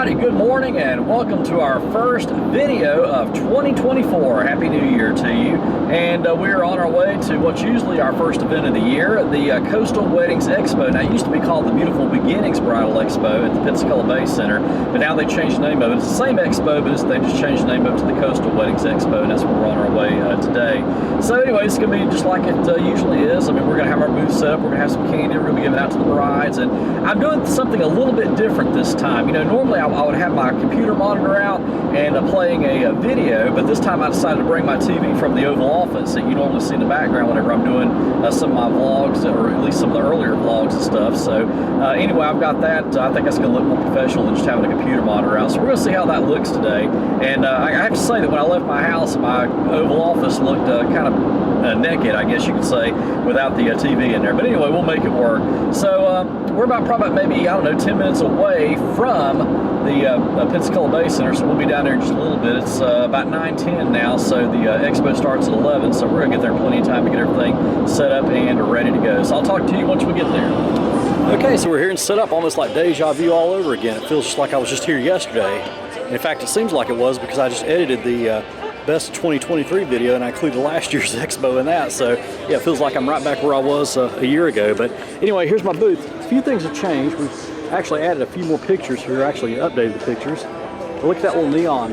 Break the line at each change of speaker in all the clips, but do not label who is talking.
everybody, good morning and welcome to our first video of 2024. Happy New Year to you. And we're on our way to what's usually our first event of the year, the Coastal Weddings Expo. Now, it used to be called the beautiful Beginnings Bridal Expo at the Pensacola Bay Center, but now they changed the name of it. It's the same expo, but they just changed the name of it to the Coastal Weddings Expo, and that's where we're on our way today. So anyway, it's going to be just like it usually is. I mean, we're going to have our booth set up, we're going to have some candy, we're going to be giving out to the brides, and I'm doing something a little bit different this time. You know, normally I would have my computer monitor out and playing a video, but this time I decided to bring my TV from the Oval Office that you normally see in the background whenever I'm doing some of my vlogs, or at least some of the earlier vlogs and stuff. So anyway, I've got that. I think that's going to look more professional than just having a computer monitor out. So we're going to see how that looks today. And I have to say that when I left my house, my Oval Office looked kind of naked, I guess you could say, without the TV in there. But anyway, we'll make it work. So we're probably maybe, I don't know, 10 minutes away from the Pensacola Bay Center, so we'll be down there in just a little bit. It's about 9:10 now, so the expo starts at 11, so we're going to get there plenty of time to get everything set up and ready to go. So I'll talk to you once we get there. Okay, so we're here and set up, almost like deja vu all over again. It feels just like I was just here yesterday. In fact, it seems like it was because I just edited the Best 2023 video and I included last year's expo in that. So yeah, it feels like I'm right back where I was a year ago. But anyway, here's my booth. A few things have changed. We've actually added a few more pictures here, actually updated the pictures. But look at that little neon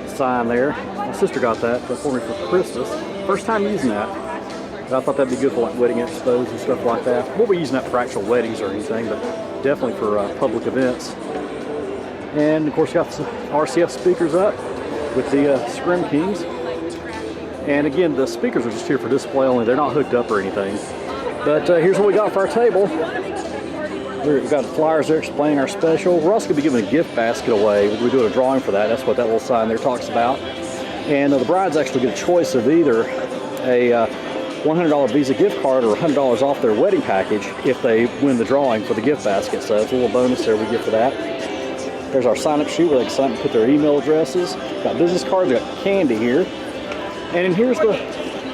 sign there. My sister got that for me for Christmas. First time using that. But I thought that'd be good for like wedding expos and stuff like that. We won't be using that for actual weddings or anything, but definitely for public events. And of course, you got the RCF speakers up with the Scrim Kings. And again, the speakers are just here for display only. They're not hooked up or anything. But here's what we got for our table. We've got the flyers there explaining our special. We're also going to be giving a gift basket away. We're doing a drawing for that. That's what that little sign there talks about. And the brides actually get a choice of either a $100 Visa gift card or $100 off their wedding package if they win the drawing for the gift basket. So it's a little bonus there we get for that. There's our sign-up sheet where they can sign up and put their email addresses. Got business cards, got candy here. And here's the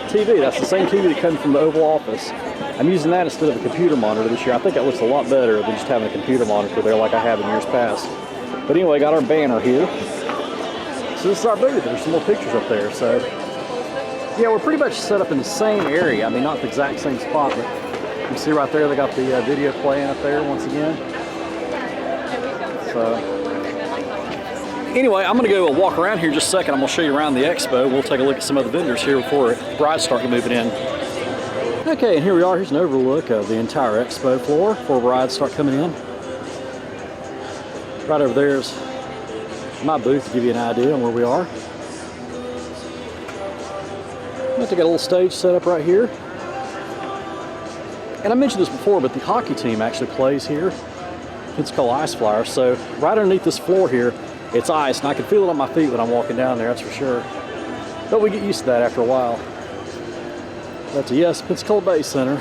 TV. That's the same TV that comes from the Oval Office. I'm using that instead of a computer monitor this year. I think that looks a lot better than just having a computer monitor there like I have in years past. But anyway, got our banner here. So this is our booth. There's some more pictures up there. So yeah, we're pretty much set up in the same area. I mean, not the exact same spot, but you can see right there they got the video playing up there once again. So anyway, I'm going to go walk around here in just a second. I'm going to show you around the expo. We'll take a look at some of the vendors here before the brides start moving in. Okay, and here we are. Here's an overlook of the entire expo floor before brides start coming in. Right over there is my booth to give you an idea on where we are. I've got a little stage set up right here. And I mentioned this before, but the hockey team actually plays here. Pensacola Ice Flyers. So right underneath this floor here, it's ice, and I can feel it on my feet when I'm walking down there, that's for sure. But we get used to that after a while. But yes, Pensacola Bay Center.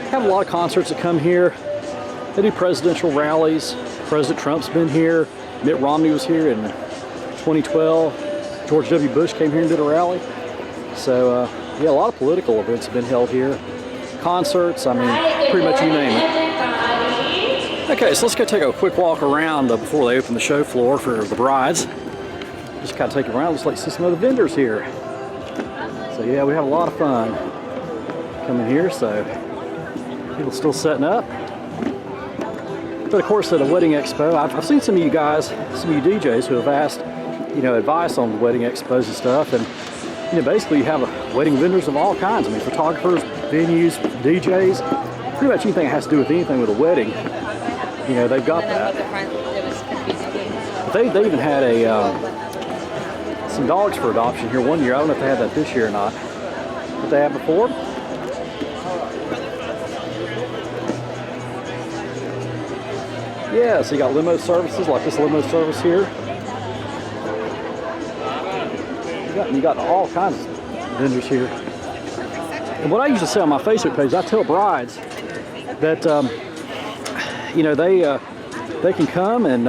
Have a lot of concerts that come here. They do presidential rallies. President Trump's been here. Mitt Romney was here in 2012. George W. Bush came here and did a rally. So yeah, a lot of political events have been held here. Concerts, I mean, pretty much you name it. Okay, so let's go take a quick walk around before they open the show floor for the brides. Just kind of take it around. Let's see some other vendors here. So yeah, we have a lot of fun coming here. So people still setting up. But of course, at a wedding expo, I've seen some of you guys, some of you DJs who have asked, you know, advice on wedding expos and stuff. And you know, basically, you have wedding vendors of all kinds. I mean, photographers, venues, DJs, pretty much anything that has to do with anything with a wedding. You know, they've got that. They even had some dogs for adoption here one year. I don't know if they had that this year or not. But they had before. Yeah, so you got limo services, like this limo service here. You got all kinds of vendors here. And what I usually say on my Facebook page, I tell brides that you know, they can come and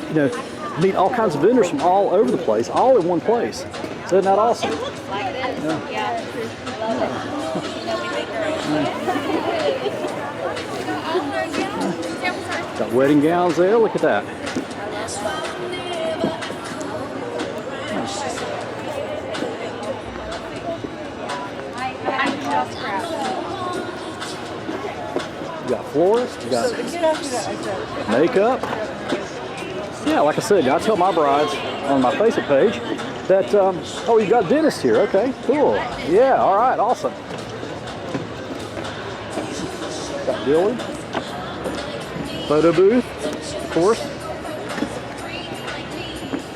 you know, meet all kinds of vendors from all over the place, all in one place. So isn't that awesome? Yeah. Got wedding gowns there. Look at that. florist, you got makeup. Yeah, like I said, I tell my brides on my Facebook page that, oh, you got dentists here. Okay, cool. Yeah, all right, awesome. Got Billy. Photo booth, of course.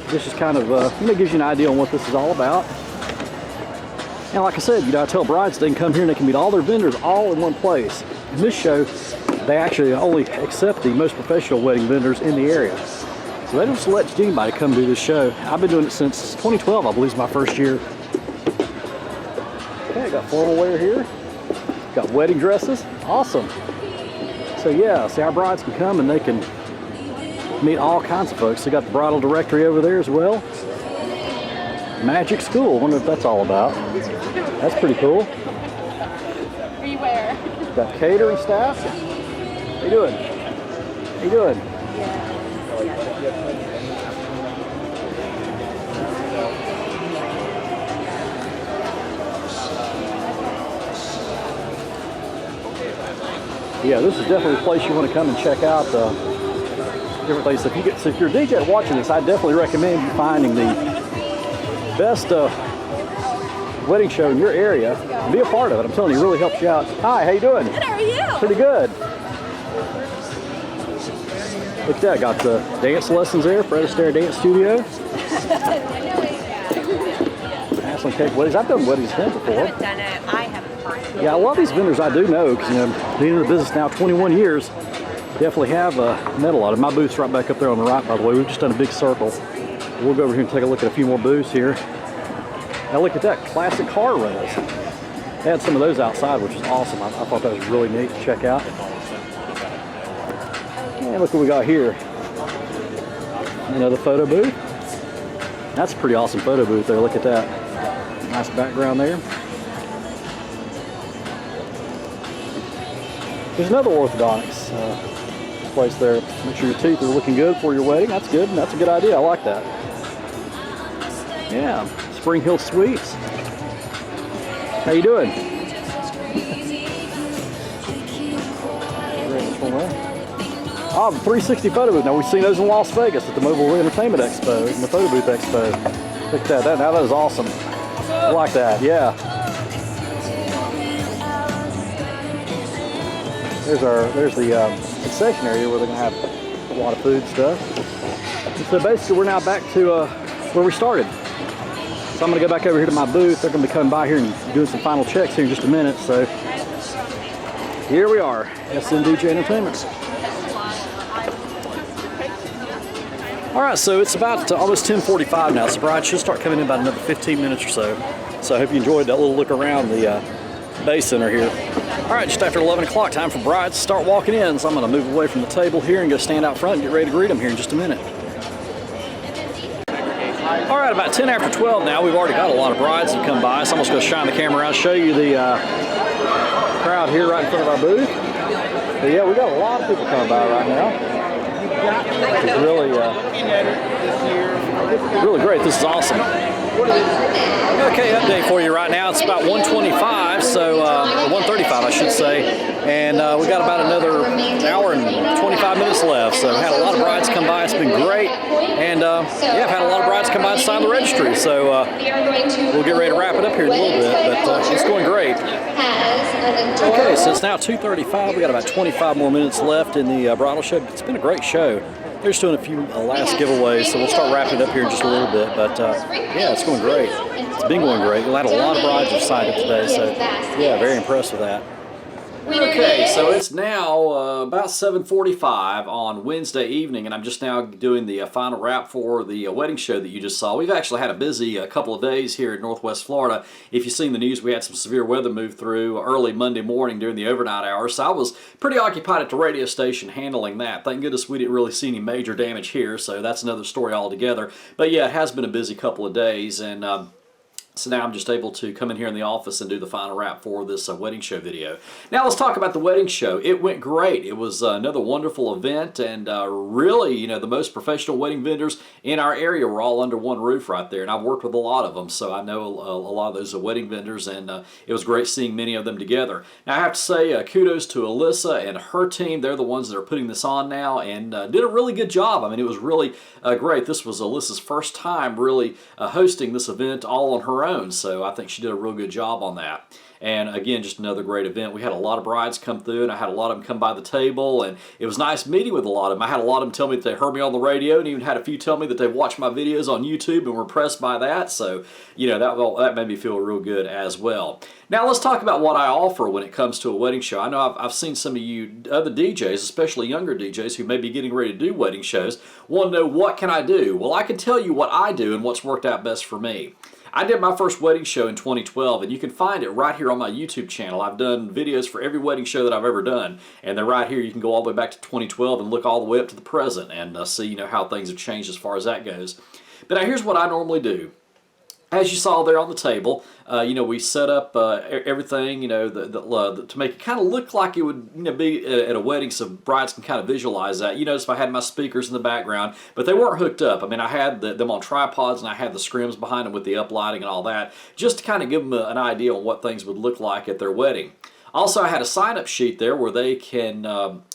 This is kind of, it gives you an idea on what this is all about. And like I said, I tell brides they can come here and they can meet all their vendors all in one place. In this show, they actually only accept the most professional wedding vendors in the area. So they don't just let anybody come do this show. I've been doing it since 2012, I believe is my first year. Okay, got formal wear here. Got wedding dresses, awesome. So yeah, see our brides can come and they can meet all kinds of folks. They got the bridal directory over there as well. Magic School, wonder if that's all about. That's pretty cool.
Beware.
Got catering staff. How you doing? How you doing? Yeah, this is definitely a place you want to come and check out different things. So if you're a DJ watching this, I definitely recommend you finding the best wedding show in your area and be a part of it. I'm telling you, it really helps you out. Hi, how you doing?
Good, how are you?
Pretty good. Look at that, got the dance lessons there, Fred Astaire Dance Studio. Ashley Cake Weddings. I've done weddings with him before.
I haven't done it. I haven't personally.
Yeah, a lot of these vendors I do know because, being in the business now 21 years, definitely have met a lot of. My booth's right back up there on the right, by the way. We've just done a big circle. We'll go over here and take a look at a few more booths here. Now look at that, classic car rentals. They had some of those outside, which is awesome. I thought that was really neat to check out. And look what we got here. Another photo booth. That's a pretty awesome photo booth there. Look at that. Nice background there. There's another orthodontics place there. Make sure your teeth are looking good for your wedding. That's good. That's a good idea. I like that. Yeah. Spring Hill Suites. How you doing? Oh, the 360 photo booth. Now we've seen those in Las Vegas at the Mobile Entertainment Expo and the Photo Booth Expo. Look at that. Now that is awesome. I like that. Yeah. There's the concession area where they're gonna have a lot of food stuff. And so basically, we're now back to where we started. So I'm gonna go back over here to my booth. They're gonna be coming by here and doing some final checks here in just a minute. So here we are, SNDJ Entertainment. All right, so it's about almost 10:45 now. So brides should start coming in about another 15 minutes or so. So I hope you enjoyed that little look around the Bay Center here. All right, just after 11 o'clock, time for brides to start walking in. So I'm gonna move away from the table here and go stand out front and get ready to greet them here in just a minute. All right, about 10 after 12 now. We've already got a lot of brides that come by. So I'm just gonna shine the camera around, show you the crowd here right in front of our booth. But yeah, we got a lot of people coming by right now. It's really great. This is awesome. Okay, update for you right now. It's about 1:25, so 1:35, I should say, and we got about another hour and 25 minutes left. So had a lot of brides come by. It's been great, and yeah, I've had a lot of brides come by and sign the registry. So we'll get ready to wrap it up here in a little bit, but it's going great. Okay, so it's now 2:35. We got about 25 more minutes left in the bridal show. It's been a great show. They're just doing a few last giveaways, so we'll start wrapping it up here in just a little bit. But yeah, it's going great. It's been going great. We had a lot of brides who signed up today, so yeah, very impressed with that. Okay, so it's now about 7:45 on Wednesday evening, and I'm just now doing the final wrap for the wedding show that you just saw. We've actually had a busy couple of days here in Northwest Florida. If you've seen the news, we had some severe weather move through early Monday morning during the overnight hours, so I was pretty occupied at the radio station handling that. Thank goodness we didn't really see any major damage here, so that's another story altogether. But yeah, it has been a busy couple of days, and So now I'm just able to come in here in the office and do the final wrap for this wedding show video. Now let's talk about the wedding show. It went great. It was another wonderful event, and really, you know, the most professional wedding vendors in our area were all under one roof right there, and I've worked with a lot of them, so I know a lot of those wedding vendors, and it was great seeing many of them together. Now I have to say kudos to Alyssa and her team. They're the ones that are putting this on now, and did a really good job. I mean, it was really great. This was Alyssa's first time really hosting this event all on her own, so I think she did a real good job on that. And again, just another great event. We had a lot of brides come through, and I had a lot of them come by the table, and it was nice meeting with a lot of them. I had a lot of them tell me that they heard me on the radio, and even had a few tell me that they watched my videos on YouTube and were impressed by that. So, you know, that made me feel real good as well. Now let's talk about what I offer when it comes to a wedding show. I know I've seen some of you other DJs, especially younger DJs who may be getting ready to do wedding shows, want to know, what can I do? Well, I can tell you what I do and what's worked out best for me. I did my first wedding show in 2012, and you can find it right here on my YouTube channel. I've done videos for every wedding show that I've ever done, and they're right here. You can go all the way back to 2012 and look all the way up to the present and see, you know, how things have changed as far as that goes. But now here's what I normally do. As you saw there on the table, you know, we set up everything, you know, to make it kind of look like it would, you know, be at a wedding, so brides can kind of visualize that. You notice I had my speakers in the background, but they weren't hooked up. I mean, I had them on tripods, and I had the scrims behind them with the uplighting and all that, just to kind of give them an idea on what things would look like at their wedding. Also, I had a sign-up sheet there where they can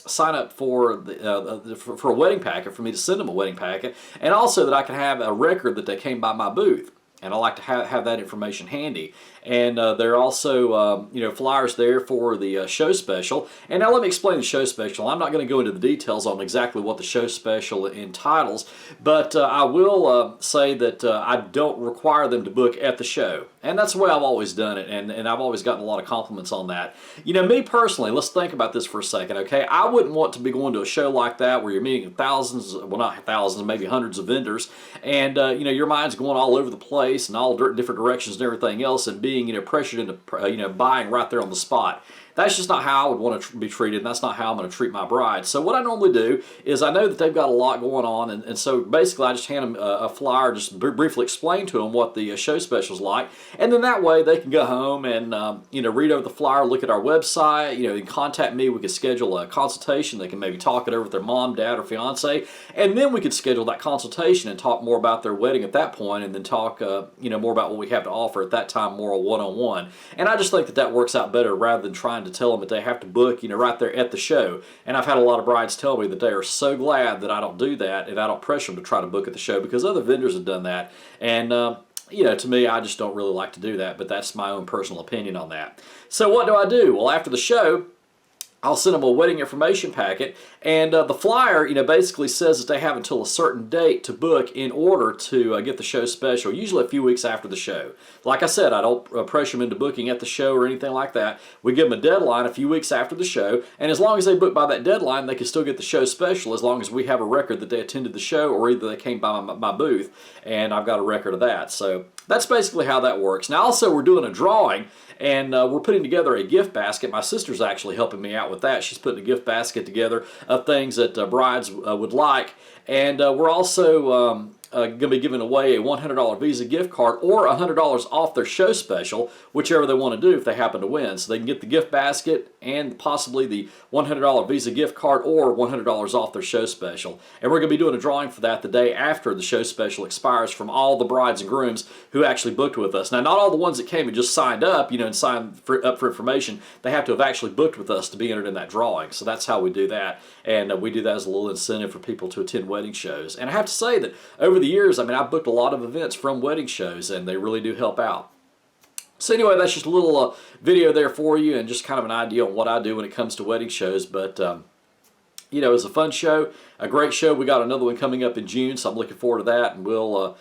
sign up for a wedding packet, for me to send them a wedding packet, and also that I can have a record that they came by my booth. And I like to have that information handy. And there are also you know, flyers there for the show special. And now let me explain the show special. I'm not going to go into the details on exactly what the show special entitles, but I will say that I don't require them to book at the show. And that's the way I've always done it, and I've always gotten a lot of compliments on that. You know, me personally, let's think about this for a second, okay? I wouldn't want to be going to a show like that where you're meeting thousands, well, not thousands, maybe hundreds of vendors, and you know, your mind's going all over the place and all different directions and everything else, and being, you know, pressured into, you know, buying right there on the spot. That's just not how I would want to be treated, and that's not how I'm going to treat my bride. So what I normally do is, I know that they've got a lot going on, and so basically I just hand them a flyer, just briefly explain to them what the show special's like, and then that way they can go home and you know, read over the flyer, look at our website, you know, and contact me. We could schedule a consultation. They can maybe talk it over with their mom, dad, or fiance, and then we could schedule that consultation and talk more about their wedding at that point, and then talk you know, more about what we have to offer at that time, more one-on-one. And I just think that that works out better rather than trying to tell them that they have to book, you know, right there at the show. And I've had a lot of brides tell me that they are so glad that I don't do that, and I don't pressure them to try to book at the show, because other vendors have done that. And you know, to me, I just don't really like to do that, but that's my own personal opinion on that. So what do? Well, after the show, I'll send them a wedding information packet, and the flyer, you know, basically says that they have until a certain date to book in order to get the show special, usually a few weeks after the show. Like I said, I don't pressure them into booking at the show or anything like that. We give them a deadline a few weeks after the show, and as long as they book by that deadline, they can still get the show special, as long as we have a record that they attended the show, or either they came by my booth, and I've got a record of that. So that's basically how that works. Now also, we're doing a drawing, and we're putting together a gift basket. My sister's actually helping me out with that. She's putting a gift basket together of things that brides would like. And we're also going to be giving away a $100 Visa gift card, or $100 off their show special, whichever they want to do if they happen to win. So they can get the gift basket and possibly the $100 Visa gift card, or $100 off their show special. And we're going to be doing a drawing for that the day after the show special expires, from all the brides and grooms who actually booked with us. Now, not all the ones that came and just signed up, you know, and signed up for information. They have to have actually booked with us to be entered in that drawing. So that's how we do that. And we do that as a little incentive for people to attend wedding shows. And I have to say that over the years, I mean, I've booked a lot of events from wedding shows, and they really do help out. So anyway, that's just a little video there for you, and just kind of an idea on what I do when it comes to wedding shows. But you know, it was a fun show, a great show. We got another one coming up in June, so I'm looking forward to that, and we'll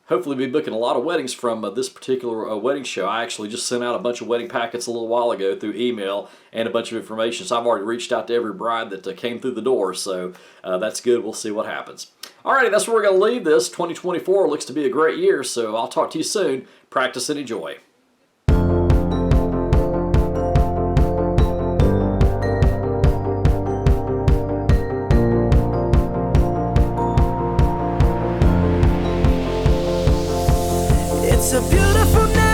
hopefully be booking a lot of weddings from this particular wedding show. I actually just sent out a bunch of wedding packets a little while ago through email, and a bunch of information, so I've already reached out to every bride that came through the door, so that's good. We'll see what happens. Alrighty, that's where we're going to leave this. 2024 looks to be a great year, so I'll talk to you soon. Practice and enjoy.
It's a beautiful night.